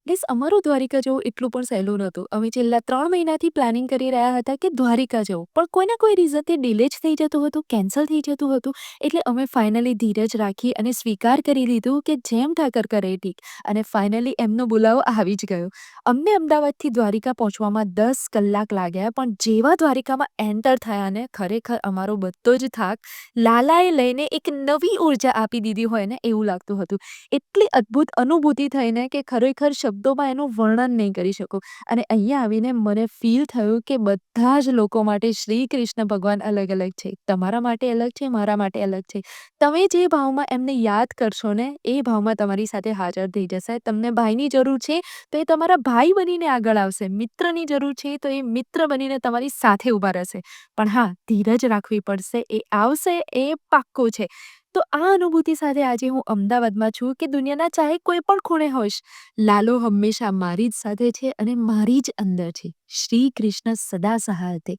Guys અમારું દ્વારિકા જવું એટલું પણ સહેલું નહોતું. અમે છેલ્લા 3 મહિનાથી પ્લાનિંગ કરી રહ્યા હતા કે દ્વારિકા જવું. પણ કોઈના કોઈ રીઝનથી ડિલે જ થઈ જતું હતું, કેન્સલ થઈ જતું હતું. એટલે અમે ફાઇનલી ધીરજ રાખી અને સ્વીકાર કરી લીધું કે જેમ ઠાકર કરે એ ઠીક. અને ફાઇનલી એમનો બોલાવો આવી જ ગયો. અમને અમદાવાદથી દ્વારિકા પહોંચવામાં 10 કલાક લાગ્યા, પણ જેવા દ્વારિકામાં એન્ટર થયા ને ખરેખર અમારો બધો જ થાક લાલાએ લઈને એક નવી ઉર્જા આપી દીધી હોય ને એવું લાગતું હતું. એટલી અદ્ભુત અનુભૂતિ થઈને કે ખરેખર શબ્દોમાં એનું વર્ણન નહીં કરી શકું. અને અહીંયા આવીને મને ફીલ થયું કે બધા જ લોકો માટે શ્રી કૃષ્ણ ભગવાન અલગ અલગ છે. તમારા માટે અલગ છે, મારા માટે અલગ છે. તમે જે ભાવમાં એમને યાદ કરશો ને એ ભાવમાં તમારી સાથે હાજર થઈ જશે. તમને ભાઈની જરૂર છે તો એ તમારા ભાઈ બનીને આગળ આવશે. મિત્રની જરૂર છે તો એ મિત્ર બનીને તમારી સાથે ઊભા રહેશે. પણ હા, ધીરજ રાખવી પડશે. એ આવશે, એ પાક્કું છે. તો આ અનુભૂતિ સાથે આજે હું અમદાવાદમાં છું કે દુનિયાના ચાહે કોઈ પણ ખૂણે હોઈશ, લાલો હંમેશા મારી જ સાથે છે અને મારી જ અંદર છે. શ્રી કૃષ્ણ સદા સહાયતે.